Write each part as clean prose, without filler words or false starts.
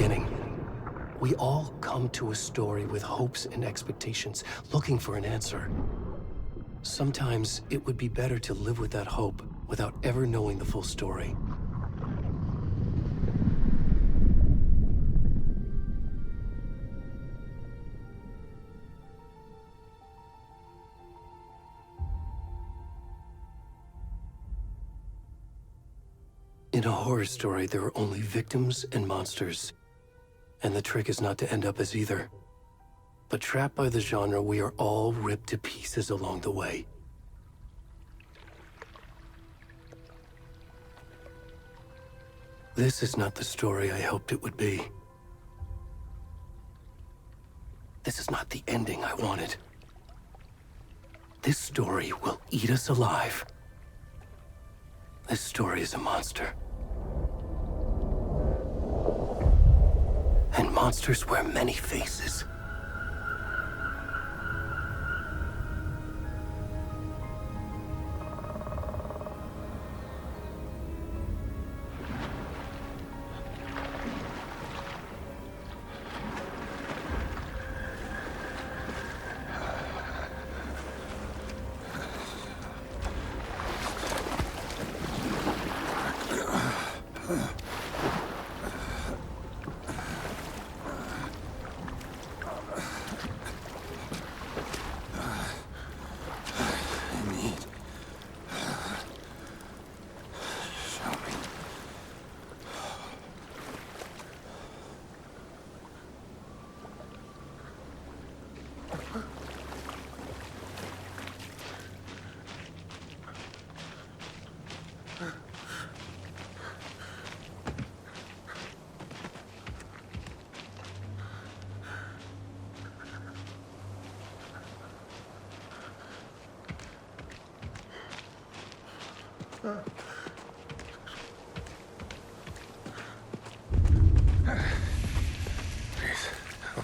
beginning. We all come to a story with hopes and expectations, looking for an answer. Sometimes it would be better to live with that hope without ever knowing the full story. In a horror story, there are only victims and monsters. And the trick is not to end up as either. But trapped by the genre, we are all ripped to pieces along the way. This is not the story I hoped it would be. This is not the ending I wanted. This story will eat us alive. This story is a monster. And monsters wear many faces. Please. Oh,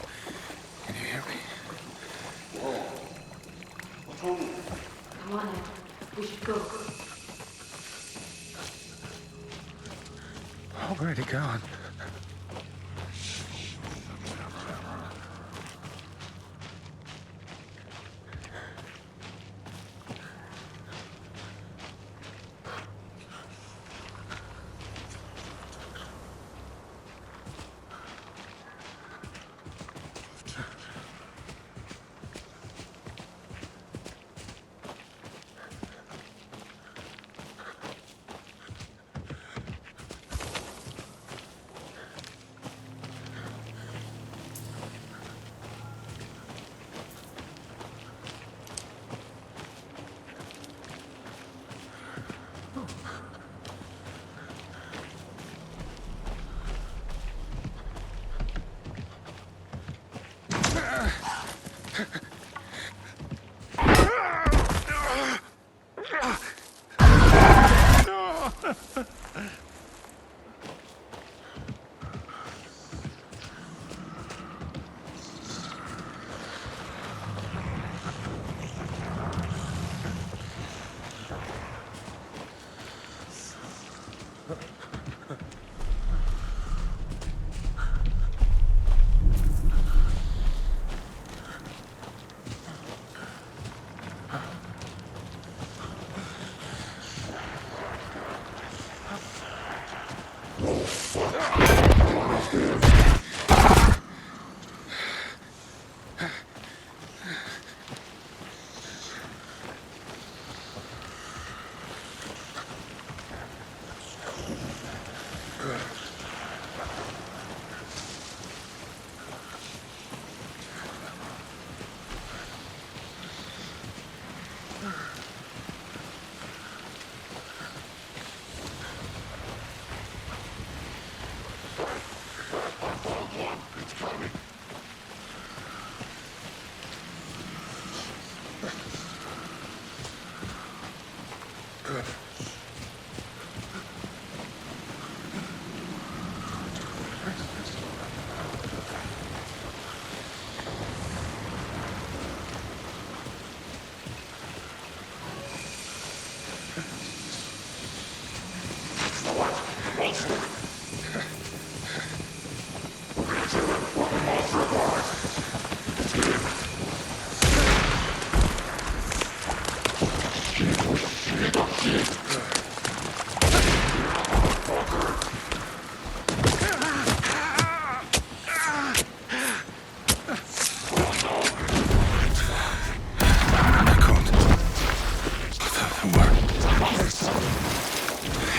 can you hear me? Whoa. What's wrong? Come on now. We should go. Oh, where'd he gone?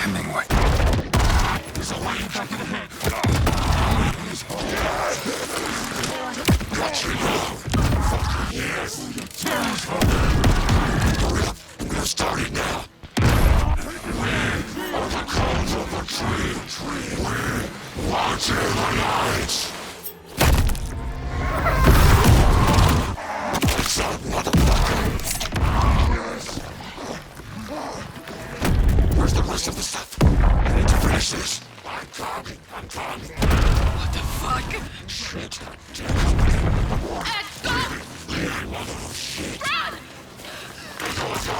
Hemingway. Where's the rest of the stuff? I need to finish this. I'm coming. What the fuck? Shit. Run! Let's go.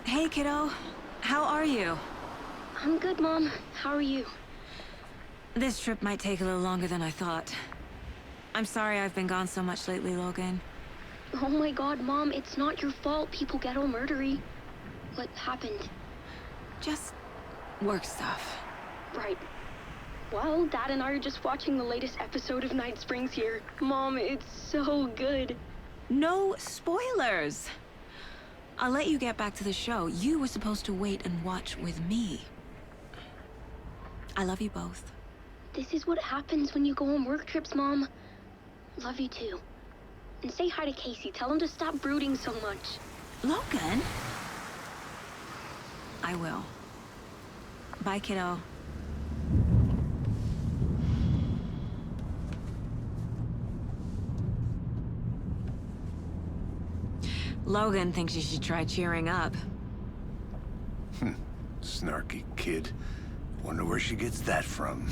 Hey, kiddo. How are you? I'm good, Mom. How are you? This trip might take a little longer than I thought. I'm sorry I've been gone so much lately, Logan. Oh my god, Mom, it's not your fault people get all murdery. What happened? Just work stuff. Right. Well, Dad and I are just watching the latest episode of Night Springs here. Mom, it's so good. No spoilers! I'll let you get back to the show. You were supposed to wait and watch with me. I love you both. This is what happens when you go on work trips, Mom. Love you too. And say hi to Casey. Tell him to stop brooding so much. Logan? I will. Bye, kiddo. Logan thinks you should try cheering up. Snarky kid. Wonder where she gets that from.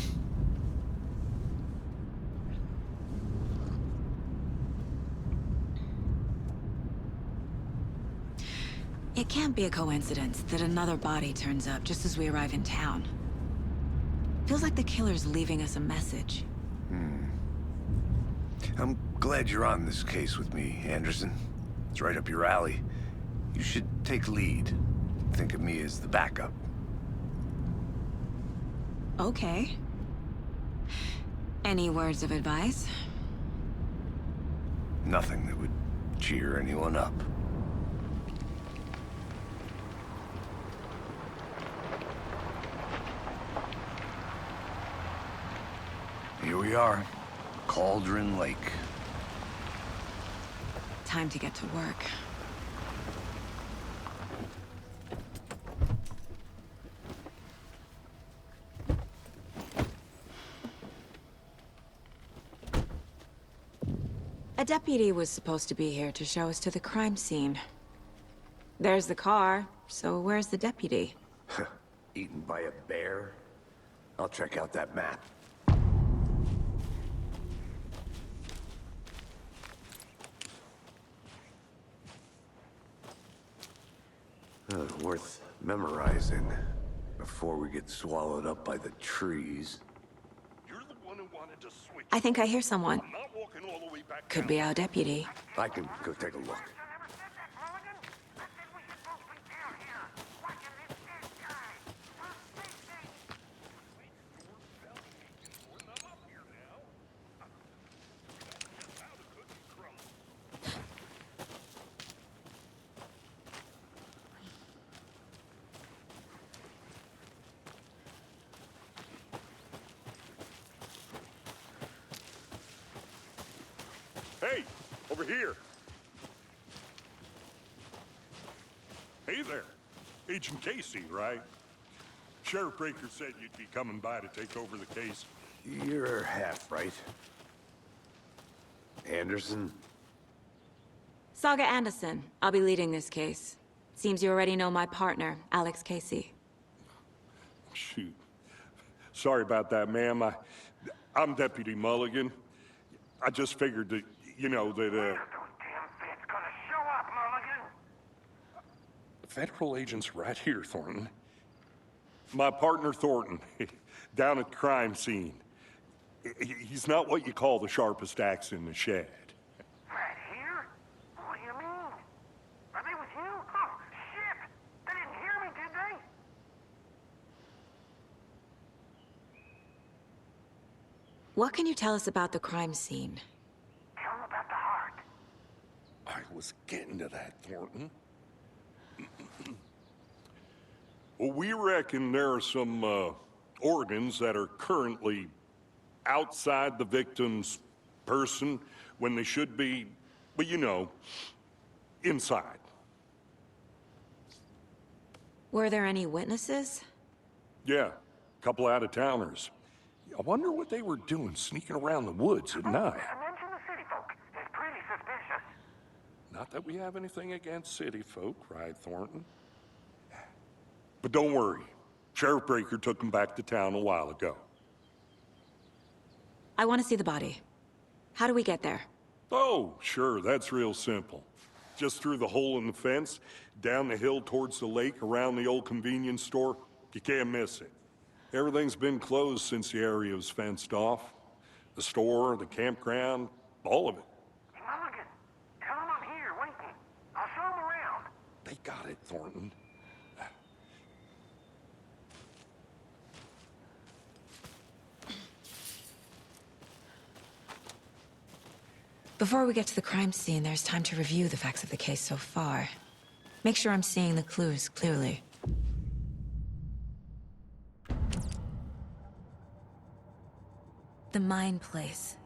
It can't be a coincidence that another body turns up just as we arrive in town. Feels like the killer's leaving us a message. I'm glad you're on this case with me, Anderson. It's right up your alley. You should take lead. Think of me as the backup. Okay. Any words of advice? Nothing that would cheer anyone up. Here we are. Cauldron Lake. Time to get to work. A deputy was supposed to be here to show us to the crime scene. There's the car, so where's the deputy? Eaten by a bear? I'll check out that map. Worth memorizing before we get swallowed up by the trees. You're the one who wanted to switch. I think I hear someone. I'm not walking all the way back Could down. be our deputy. I can go take a look. Hey, over here. Hey there. Agent Casey, right? Sheriff Breaker said you'd be coming by to take over the case. You're half right. Anderson? Saga Anderson. I'll be leading this case. Seems you already know my partner, Alex Casey. Shoot. Sorry about that, ma'am. I'm Deputy Mulligan. I just figured that, you know, that, Those damn feds gonna show up, Mulligan. federal agent's right here, Thornton. My partner, Thornton, down at the crime scene. He's not what you call the sharpest axe in the shed. Right here? What do you mean? Are they with you? Oh, shit! They didn't hear me, did they? What can you tell us about the crime scene? Tell them about the heart. I was getting to that, Thornton. Well, we reckon there are some organs that are currently outside the victim's person when they should be, well, you know, inside. Were there any witnesses? Yeah, a couple out-of-towners. I wonder what they were doing sneaking around the woods at night. Mention the city folk. It's pretty suspicious. Not that we have anything against city folk, right, Thornton? But don't worry. Sheriff Breaker took them back to town a while ago. I want to see the body. How do we get there? Oh, sure, that's real simple. Just through the hole in the fence, down the hill towards the lake, around the old convenience store. You can't miss it. Everything's been closed since the area was fenced off. The store, the campground, all of it. Mulligan, tell them I'm here waiting. I'll show them around. They got it, Thornton. Before we get to the crime scene, there's time to review the facts of the case so far. Make sure I'm seeing the clues clearly. The Mind Place.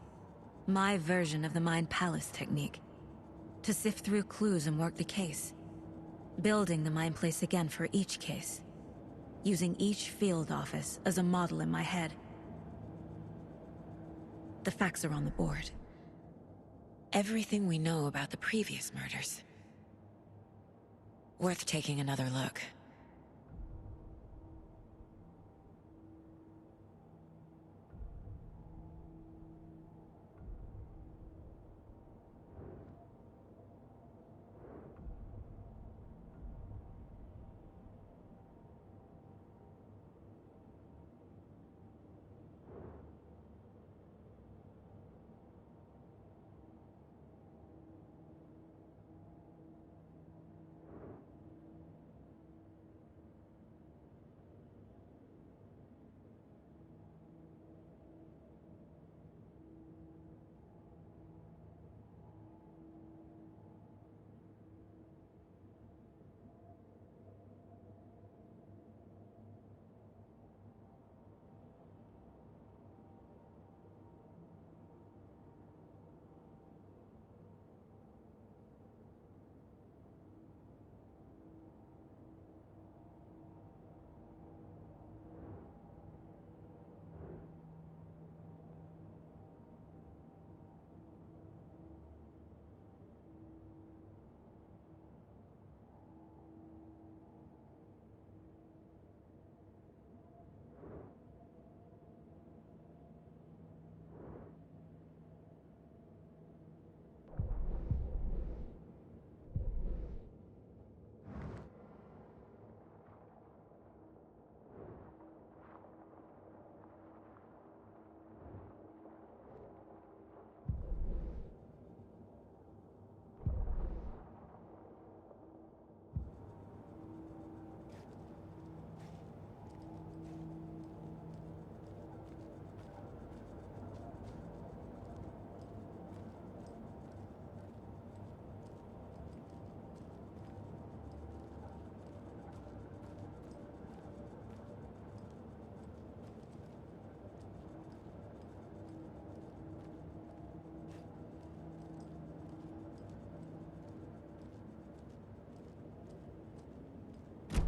My version of the Mind Palace technique. To sift through clues and work the case. Building the Mind Place again for each case. Using each field office as a model in my head. The facts are on the board. Everything we know about the previous murders. Worth taking another look.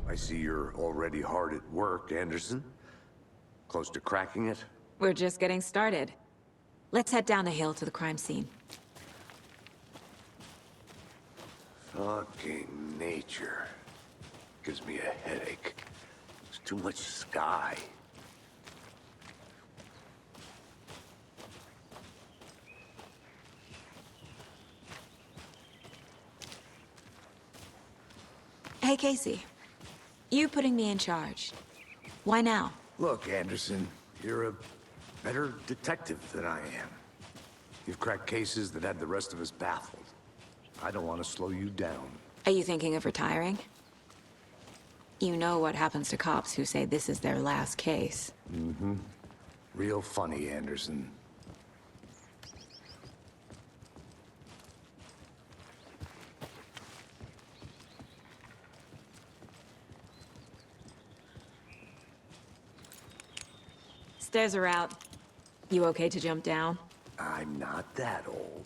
I see you're already hard at work, Anderson. Close to cracking it? We're just getting started. Let's head down the hill to the crime scene. Fucking nature. Gives me a headache. There's too much sky. Hey, Casey. You putting me in charge. Why now? Look, Anderson, you're a better detective than I am. You've cracked cases that had the rest of us baffled. I don't want to slow you down. Are you thinking of retiring? You know what happens to cops who say this is their last case. Real funny, Anderson. Stairs are out. You okay to jump down? I'm not that old.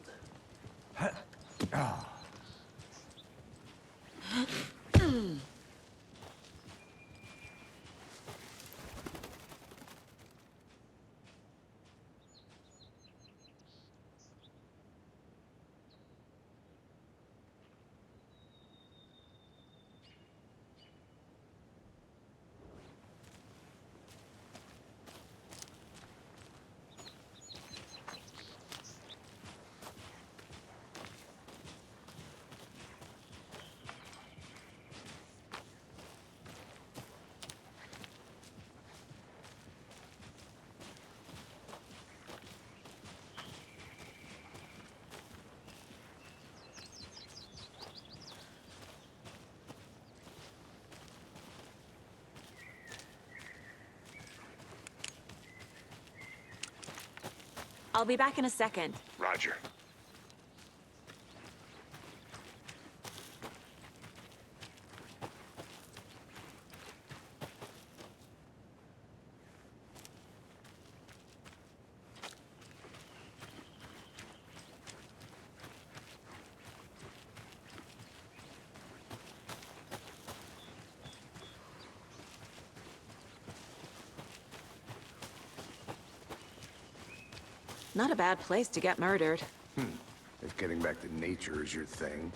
I'll be back in a second. Roger. Not a bad place to get murdered. If getting back to nature is your thing.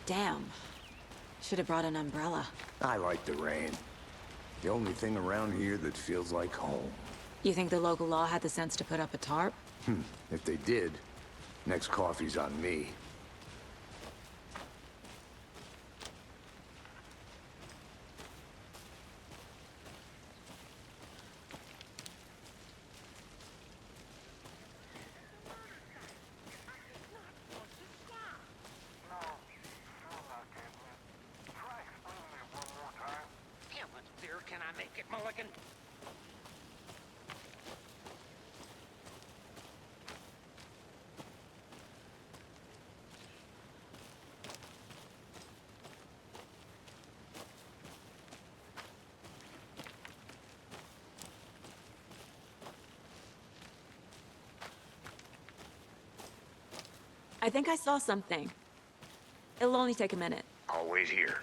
Damn. Should have brought an umbrella. I like the rain. The only thing around here that feels like home. You think the local law had the sense to put up a tarp? If they did, next coffee's on me. Damn it, dear, can I make it, Mulligan? I think I saw something. It'll only take a minute. I'll wait here.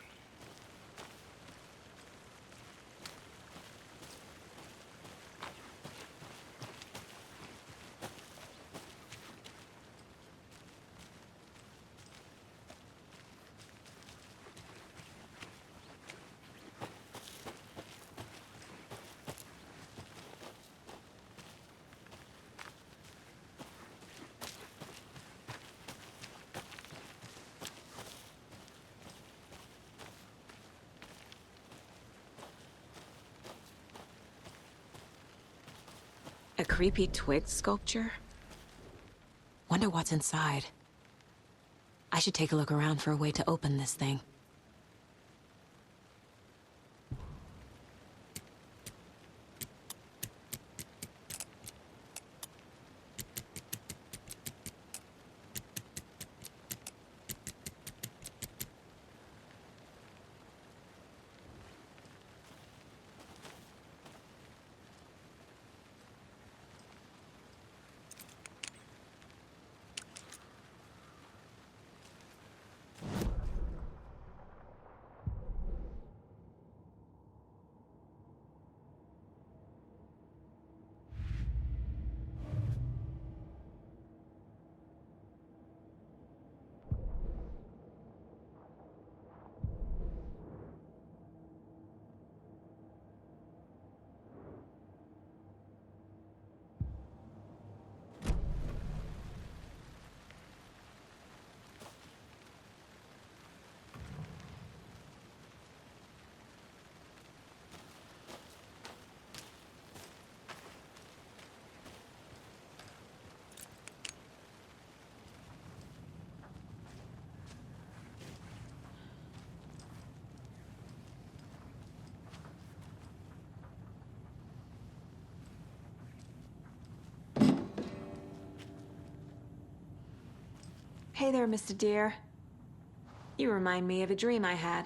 A creepy twig sculpture? Wonder what's inside. I should take a look around for a way to open this thing. Hey there, Mr. Deer. You remind me of a dream I had.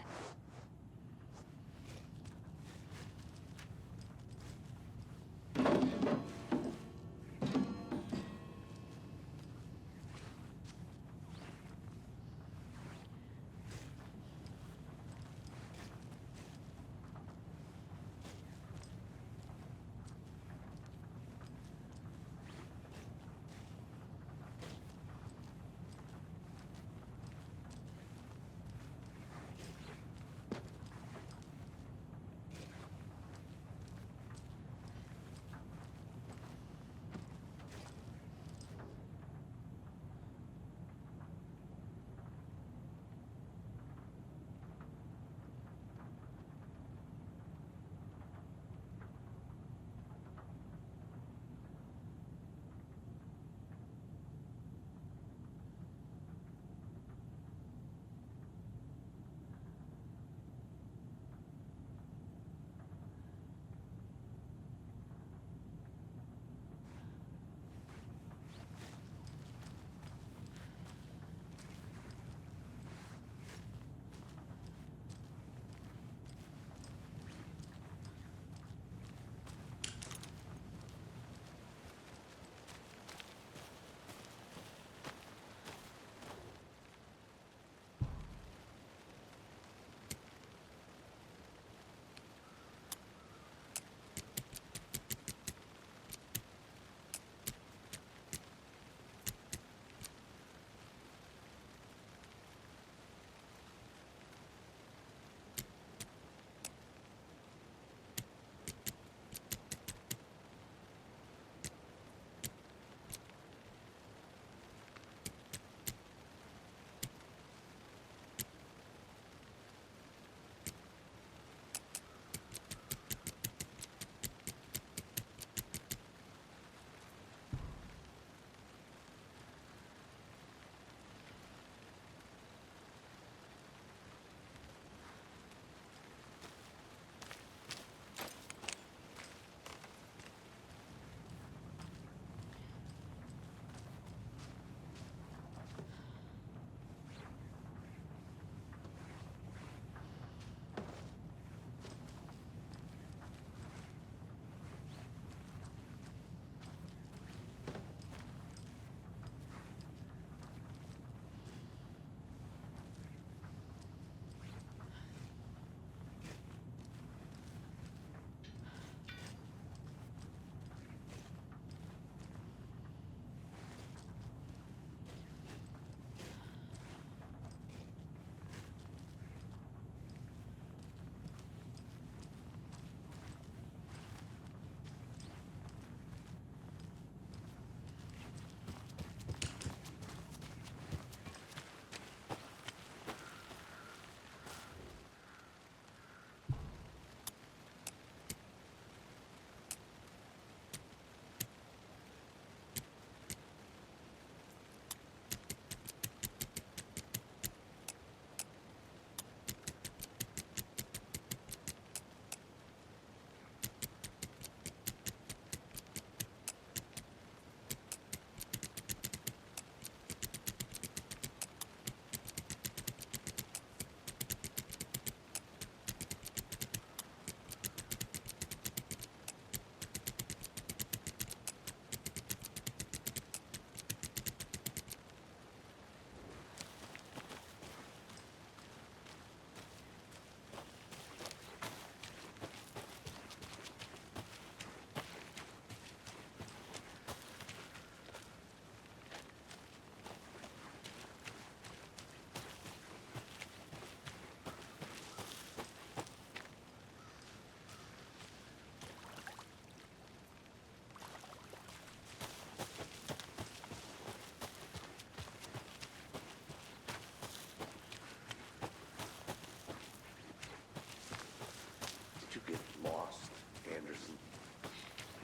Did you get lost, Anderson?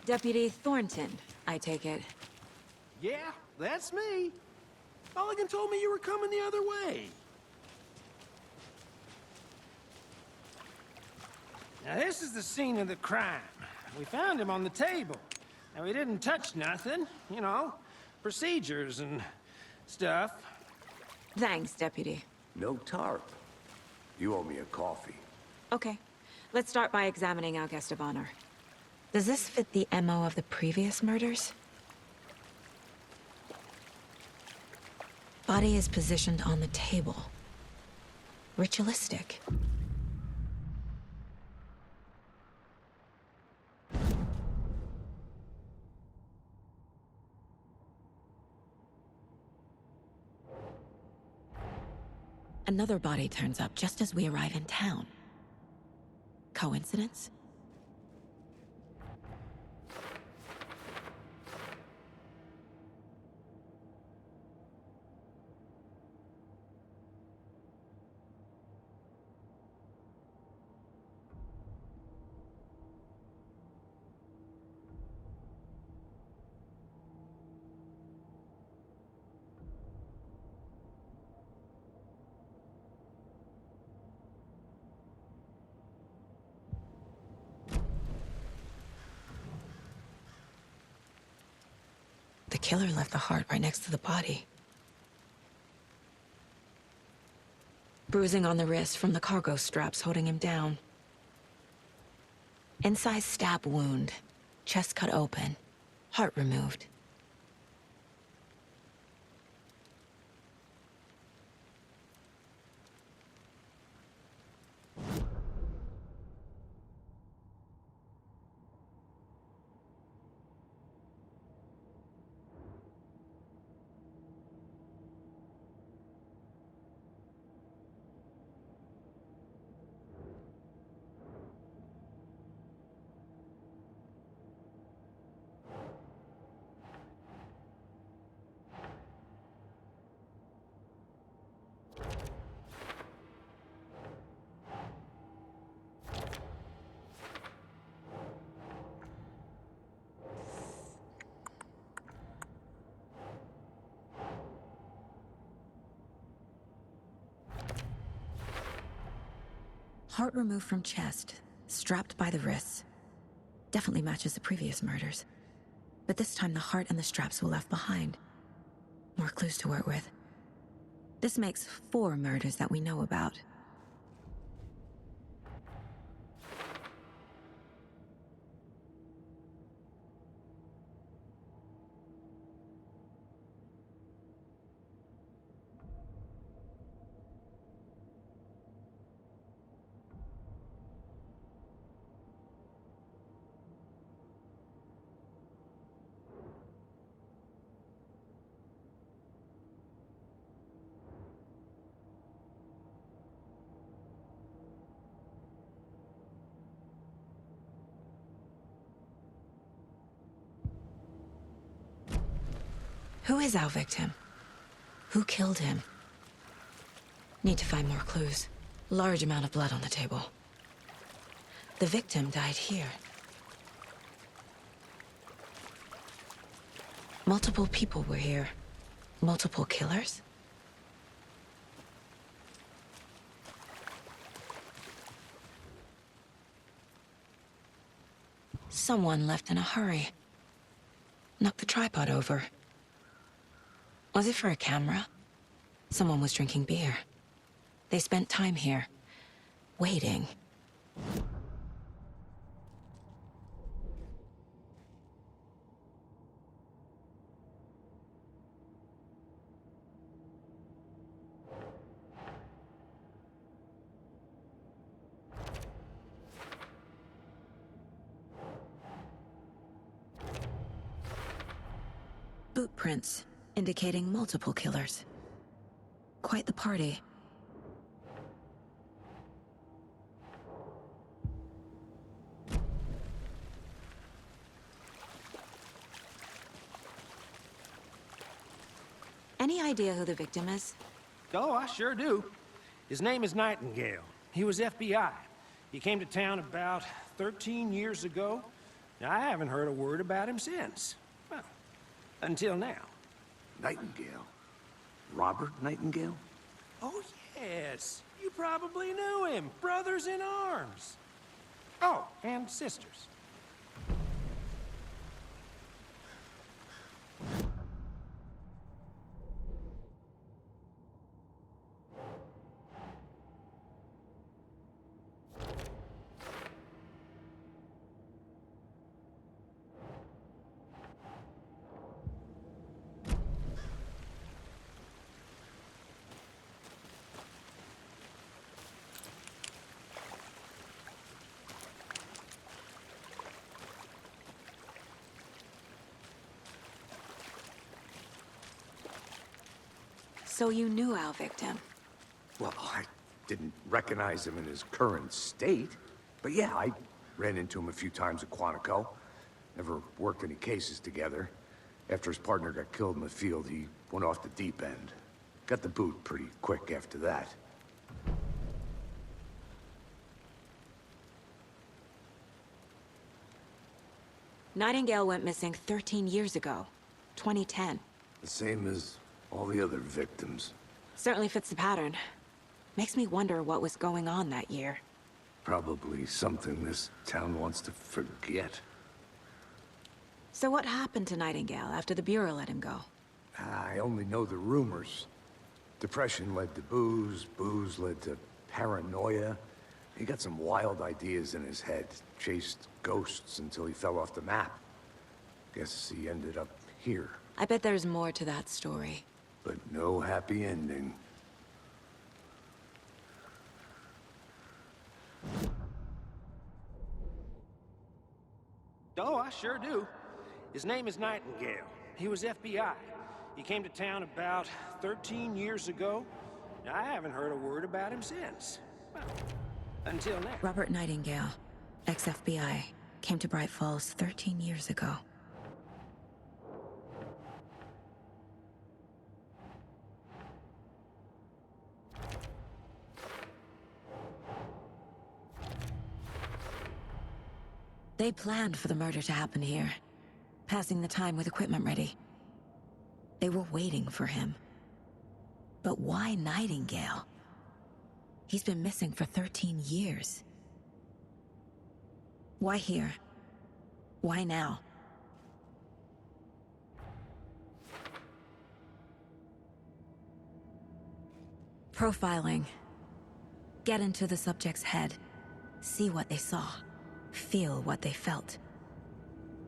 Deputy Thornton, I take it. Yeah, that's me. Mulligan told me you were coming the other way. Now, this is the scene of the crime. We found him on the table. And we didn't touch nothing, you know, procedures and stuff. Thanks, Deputy. No tarp. You owe me a coffee. Okay. Let's start by examining our guest of honor. Does this fit the MO of the previous murders? Body is positioned on the table. Ritualistic. Another body turns up just as we arrive in town. Coincidence? The killer left the heart right next to the body. Bruising on the wrist from the cargo straps holding him down. Incised stab wound. Chest cut open. Heart removed. Heart removed from chest, strapped by the wrists. Definitely matches the previous murders. But this time the heart and the straps were left behind. More clues to work with. This makes 4 murders that we know about. Who is our victim? Who killed him? Need to find more clues. Large amount of blood on the table. The victim died here. Multiple people were here. Multiple killers? Someone left in a hurry. Knocked the tripod over. Was it for a camera? Someone was drinking beer. They spent time here, waiting. Boot prints, indicating multiple killers. Quite the party. Any idea who the victim is? Oh, I sure do. His name is Nightingale. He was FBI. He came to town about 13 years ago. Now, I haven't heard a word about him since. Well, until now. Nightingale? Robert Nightingale? Oh, yes. You probably knew him. Brothers in arms. Oh, and sisters. So you knew our victim. Well, I didn't recognize him in his current state. But yeah, I ran into him a few times at Quantico. Never worked any cases together. After his partner got killed in the field, he went off the deep end. Got the boot pretty quick after that. Nightingale went missing 13 years ago. 2010. The same as all the other victims. Certainly fits the pattern. Makes me wonder what was going on that year. Probably something this town wants to forget. So what happened to Nightingale after the Bureau let him go? I only know the rumors. Depression led to booze, booze led to paranoia. He got some wild ideas in his head, chased ghosts until he fell off the map. Guess he ended up here, I bet there's more to that story. but no happy ending. Oh, I sure do. His name is Nightingale. He was FBI. He came to town about 13 years ago. I haven't heard a word about him since. Well, until now. Robert Nightingale, ex-FBI, came to Bright Falls 13 years ago. They planned for the murder to happen here, passing the time with equipment ready. They were waiting for him. But why Nightingale? He's been missing for 13 years. Why here? Why now? Profiling. Get into the subject's head. See what they saw. Feel what they felt.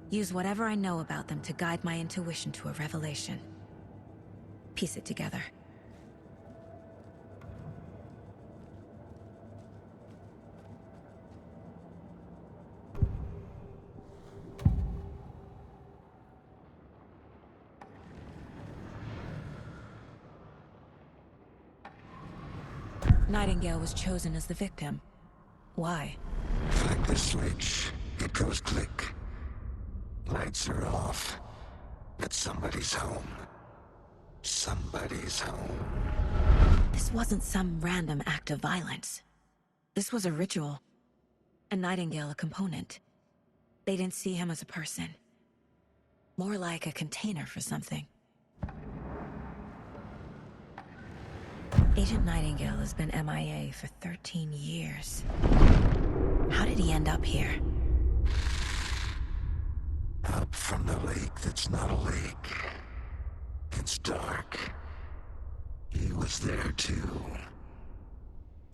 Use whatever I know about them to guide my intuition to a revelation. Piece it together. Nightingale was chosen as the victim. Why? Flick the switch, it goes click. Lights are off. But somebody's home. Somebody's home. This wasn't some random act of violence. This was a ritual. And Nightingale a component. They didn't see him as a person. More like a container for something. Agent Nightingale has been MIA for 13 years. How did he end up here? Up from the lake that's not a lake. It's dark. He was there too.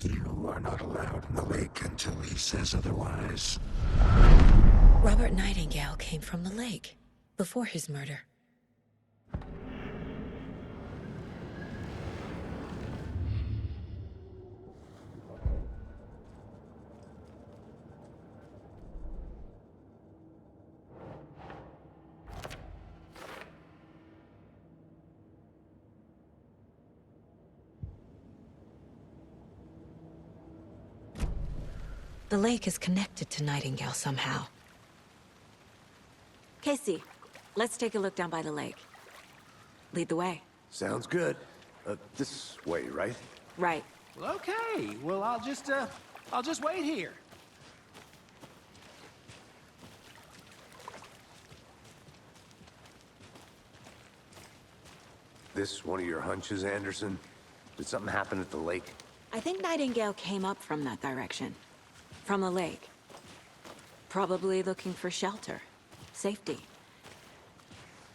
You are not allowed in the lake until he says otherwise. Robert Nightingale came from the lake, before his murder. The lake is connected to Nightingale somehow. Casey, let's take a look down by the lake. Lead the way. Sounds good. This way, right? Right. Well, okay. Well, I'll just wait here. This one of your hunches, Anderson? Did something happen at the lake? I think Nightingale came up from that direction. From the lake. Probably looking for shelter. Safety.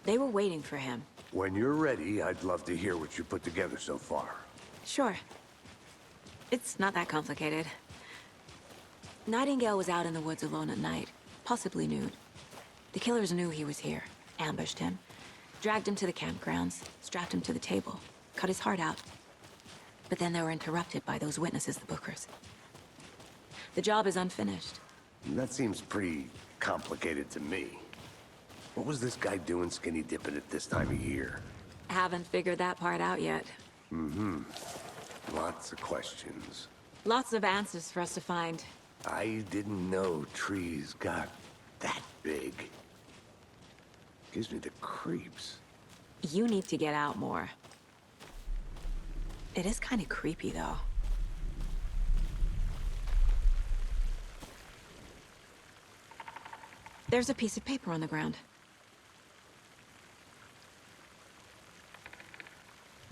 They were waiting for him. When you're ready, I'd love to hear what you put together so far. Sure. It's not that complicated. Nightingale was out in the woods alone at night, possibly nude. The killers knew he was here, ambushed him, dragged him to the campgrounds, strapped him to the table, cut his heart out. But then they were interrupted by those witnesses, the Bookers. The job is unfinished. That seems pretty complicated to me. What was this guy doing skinny dipping at this time of year? Haven't figured that part out yet. Lots of questions. Lots of answers for us to find. I didn't know trees got that big. Gives me the creeps. You need to get out more. It is kind of creepy, though. There's a piece of paper on the ground.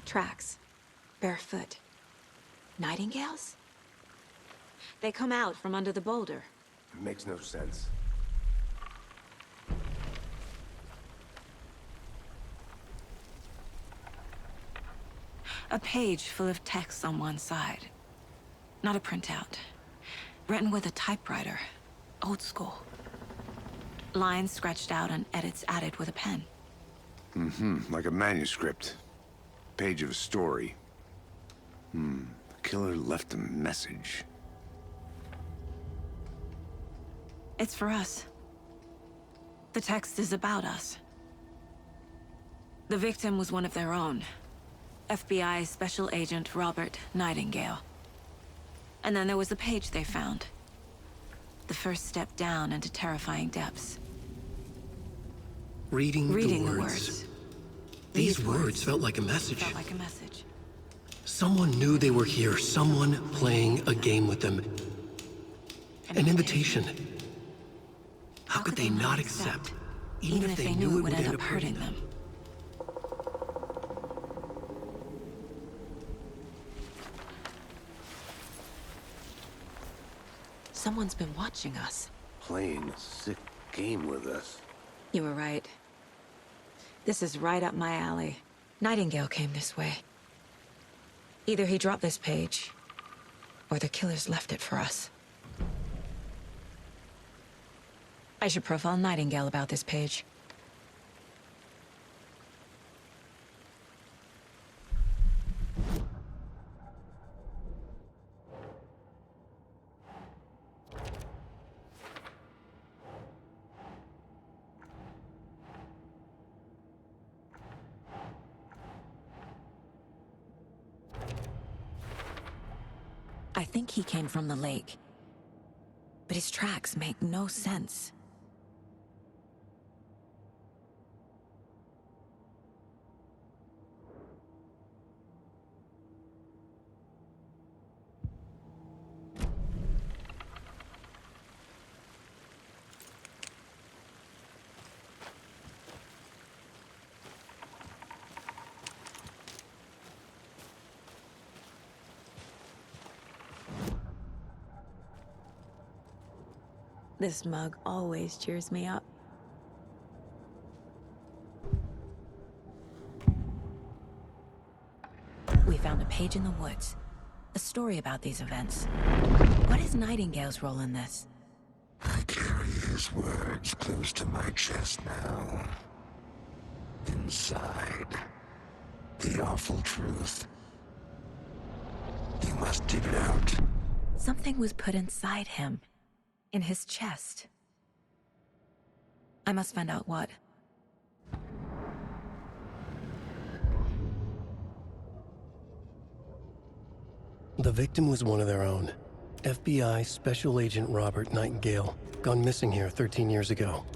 Tracks. Barefoot. Nightingales? They come out from under the boulder. It makes no sense. A page full of text on one side. Not a printout. Written with a typewriter. Old school. Lines scratched out and edits added with a pen. Like a manuscript. Page of a story. The killer left a message. It's for us. The text is about us. The victim was one of their own. FBI Special Agent Robert Nightingale. And then there was the page they found. The first step down into terrifying depths. Reading the the words. These words felt like a message. Felt like a message. Someone knew they were here. Someone playing a game with them. An invitation. How could they not accept? Even if they knew it would end up hurting them. Someone's been watching us. Playing a sick game with us. You were right. This is right up my alley. Nightingale came this way. Either he dropped this page, or the killers left it for us. I should profile Nightingale about this page. I think he came from the lake. But his tracks make no sense. This mug always cheers me up. We found a page in the woods. A story about these events. What is Nightingale's role in this? I carry his words close to my chest now. Inside, the awful truth. You must dig it out. Something was put inside him. In his chest. I must find out what. The victim was one of their own. FBI Special Agent Robert Nightingale, gone missing here 13 years ago.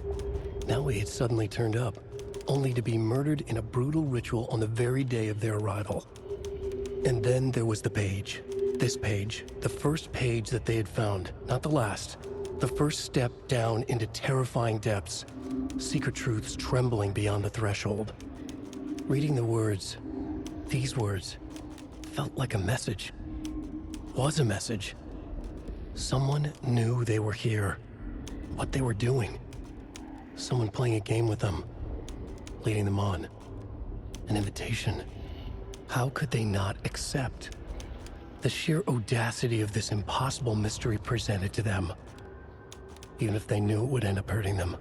Now he had suddenly turned up, only to be murdered in a brutal ritual on the very day of their arrival. And then there was the page. This page, the first page that they had found, not the last. The first step down into terrifying depths. Secret truths trembling beyond the threshold. Reading the words, these words, felt like a message. Was a message. Someone knew they were here. What they were doing. Someone playing a game with them. Leading them on. An invitation. How could they not accept? The sheer audacity of this impossible mystery presented to them. Even if they knew it would end up hurting them.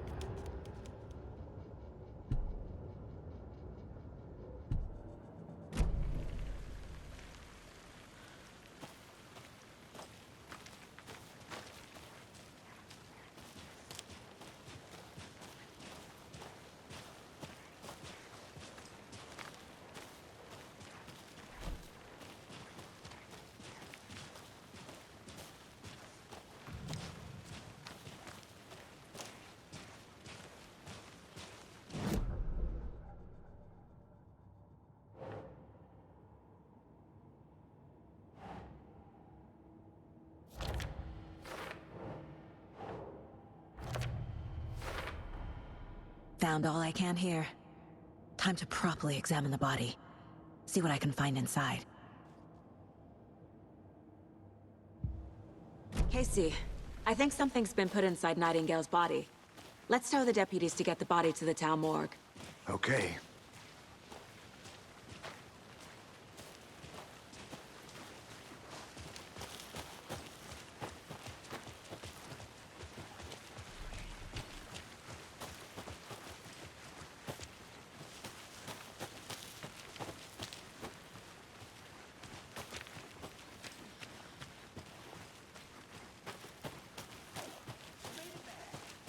Found all I can here. Time to properly examine the body. See what I can find inside. Casey, I think something's been put inside Nightingale's body. Let's tell the deputies to get the body to the town morgue. Okay.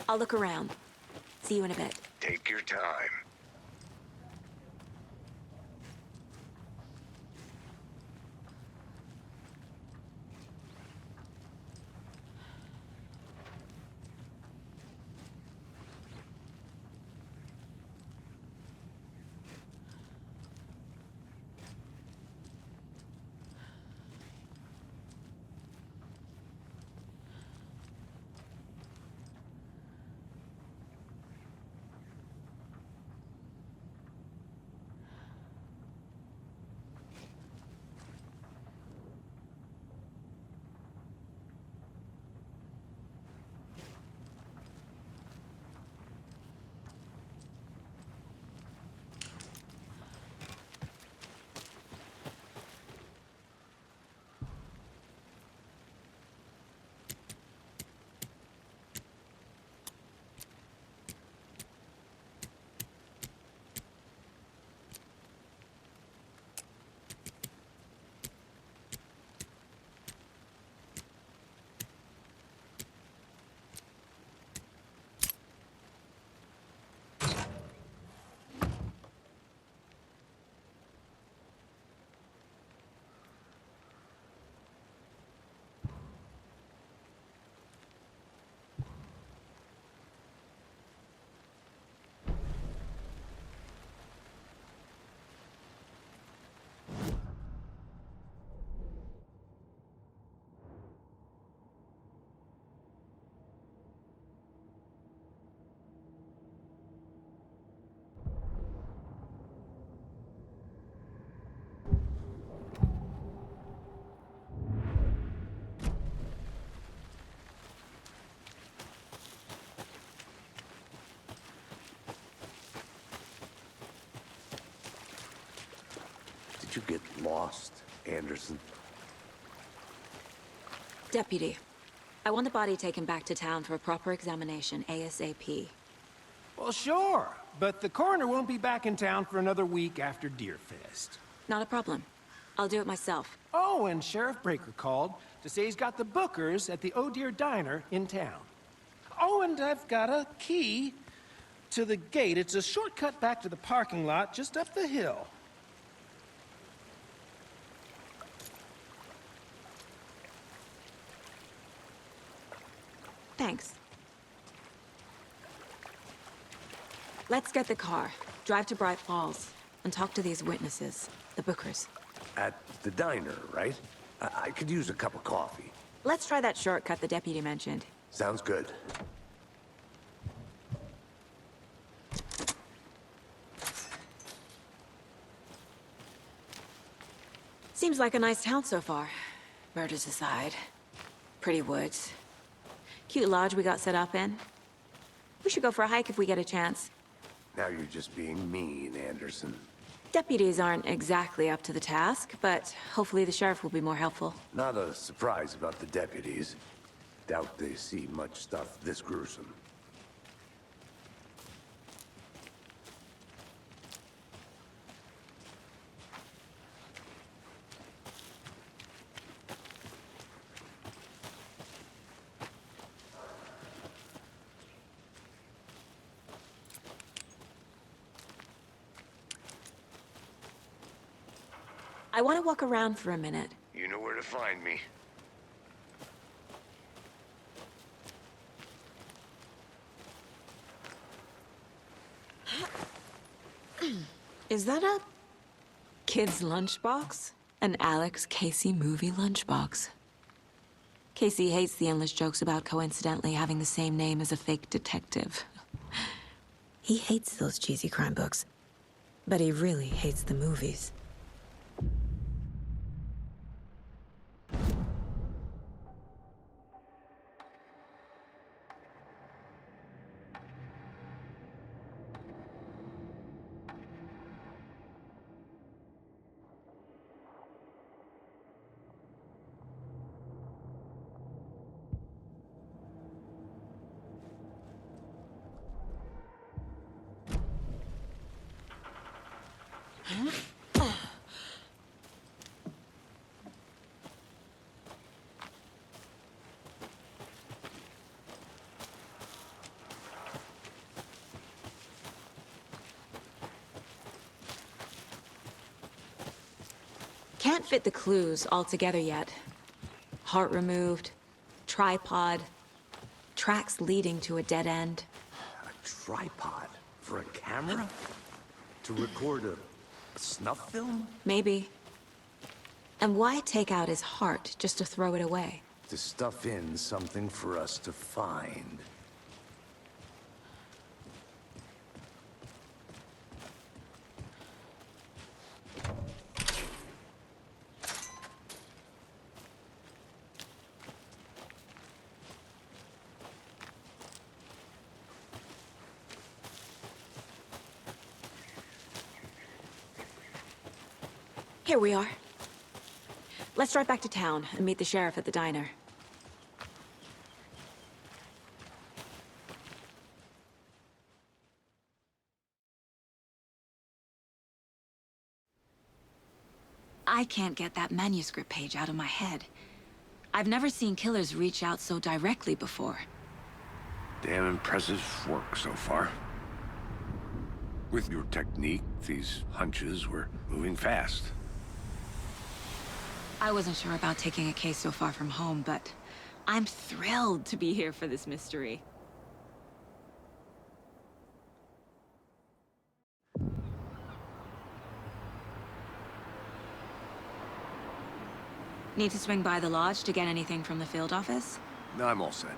I'll look around. See you in a bit. Take your time. Did you get lost, Anderson? Deputy, I want the body taken back to town for a proper examination, ASAP. Well, sure, but the coroner won't be back in town for another week after Deerfest. Not a problem. I'll do it myself. Oh, and Sheriff Breaker called to say he's got the Bookers at the Oh Dear Diner in town. Oh, and I've got a key to the gate. It's a shortcut back to the parking lot just up the hill. Thanks. Let's get the car, drive to Bright Falls, and talk to these witnesses, the Bookers. At the diner, right? I could use a cup of coffee. Let's try that shortcut the deputy mentioned. Sounds good. Seems like a nice town so far. Murders aside. Pretty woods. Cute lodge we got set up in. We should go for a hike if we get a chance. Now you're just being mean, Anderson. Deputies aren't exactly up to the task, but hopefully the sheriff will be more helpful. Not a surprise about the deputies. Doubt they see much stuff this gruesome. I want to walk around for a minute. You know where to find me. Is that a kid's lunchbox? An Alex Casey movie lunchbox. Casey hates the endless jokes about coincidentally having the same name as a fake detective. He hates those cheesy crime books, but he really hates the movies. Can't fit the clues all together yet. Heart removed, tripod, tracks leading to a dead end. A tripod? For a camera? To record a snuff film? Maybe. And why take out his heart just to throw it away? To stuff in something for us to find. Here we are. Let's drive back to town and meet the sheriff at the diner. I can't get that manuscript page out of my head. I've never seen killers reach out so directly before. Damn impressive work so far. With your technique, these hunches were moving fast. I wasn't sure about taking a case so far from home, but I'm thrilled to be here for this mystery. Need to swing by the lodge to get anything from the field office? No, I'm all set.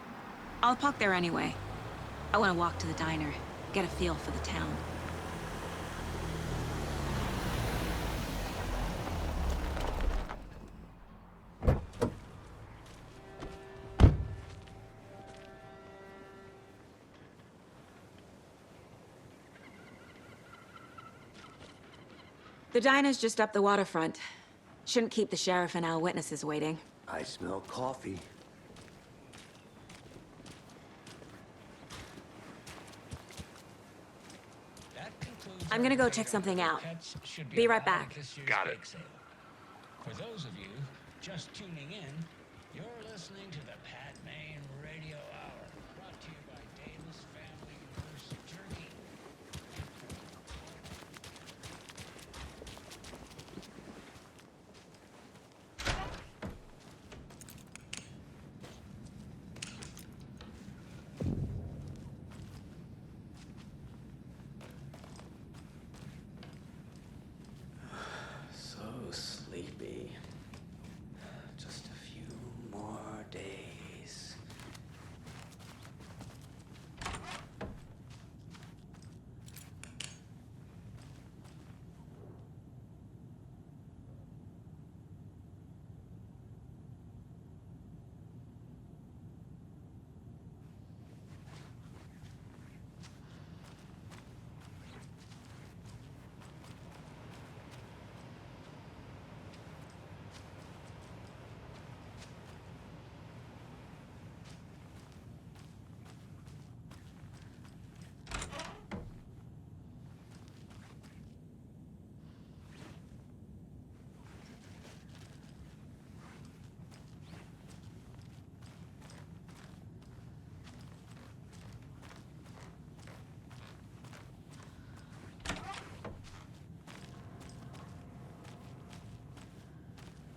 I'll park there anyway. I want to walk to the diner, get a feel for the town. The diner's just up the waterfront. Shouldn't keep the sheriff and our witnesses waiting. I smell coffee. I'm gonna go check something out. Be right back. Got it. For those of you just tuning in, you're listening to the Pat Maine Radio Hour, brought to you by Davis Family University Turkey. So sleepy. Just a few more days.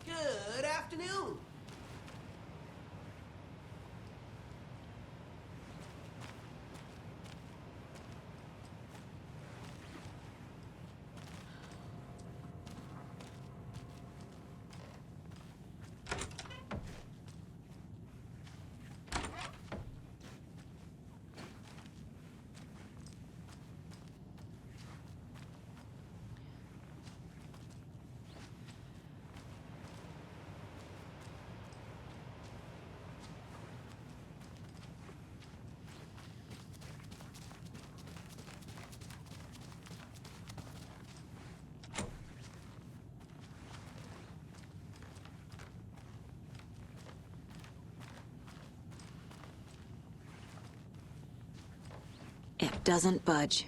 Good afternoon. It doesn't budge.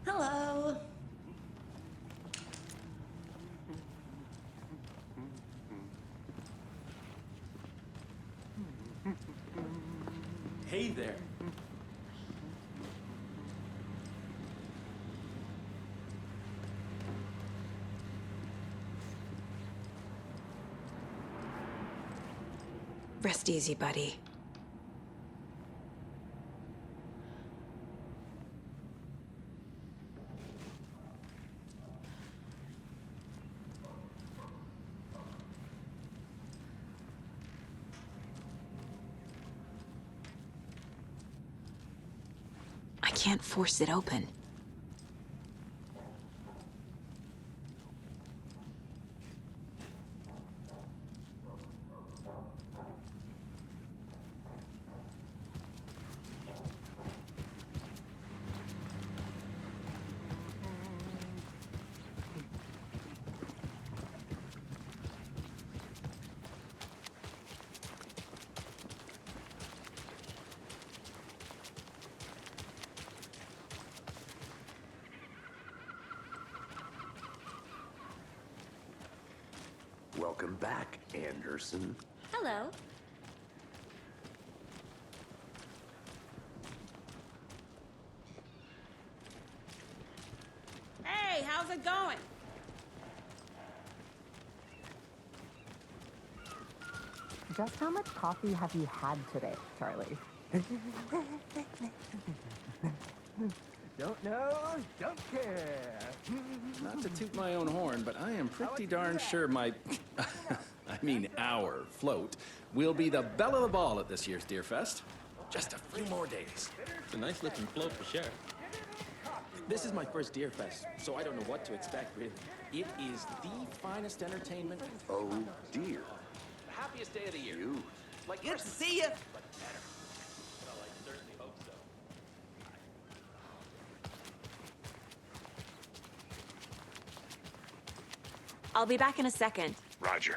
Hello. Hey there. Rest easy, buddy. I can't force it open. Welcome back, Anderson. Hello. Hey, how's it going? Just how much coffee have you had today, Charlie? Don't know, don't care. Not to toot my own horn, but I am pretty darn sure my, I mean our float will be the belle of the ball at this year's Deer Fest. Just a few more days. It's a nice looking float for sure. This is my first Deer Fest, so I don't know what to expect, really. It is the finest entertainment. Oh, dear. The happiest day of the year. You. Like Good to see you. Well, I certainly hope so. I'll be back in a second. Roger.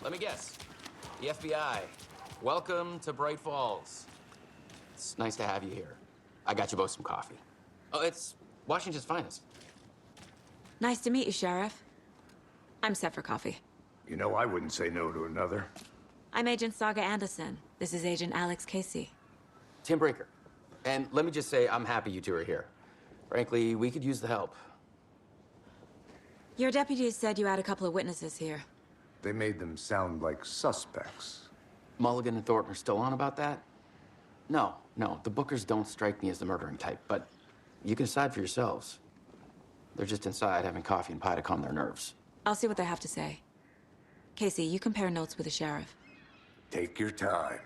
Let me guess. The FBI. Welcome to Bright Falls. It's nice to have you here. I got you both some coffee. Oh, it's Washington's finest. Nice to meet you, Sheriff. I'm set for coffee. You know, I wouldn't say no to another. I'm Agent Saga Anderson. This is Agent Alex Casey. Tim Breaker. And let me just say, I'm happy you two are here. Frankly, we could use the help. Your deputies said you had a couple of witnesses here. They made them sound like suspects. Mulligan and Thornton are still on about that? No, the Bookers don't strike me as the murdering type, but you can decide for yourselves. They're just inside having coffee and pie to calm their nerves. I'll see what they have to say. Casey, you compare notes with the sheriff. Take your time.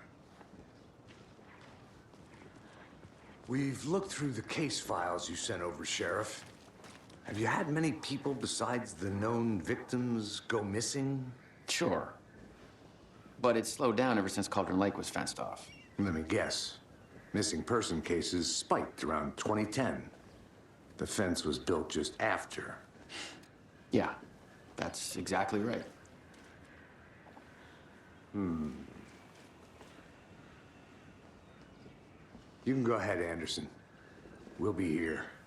We've looked through the case files you sent over, Sheriff. Have you had many people besides the known victims go missing? Sure. But it's slowed down ever since Cauldron Lake was fenced off. Let me guess. Missing person cases spiked around 2010. The fence was built just after. Yeah. That's exactly right. You can go ahead, Anderson. We'll be here.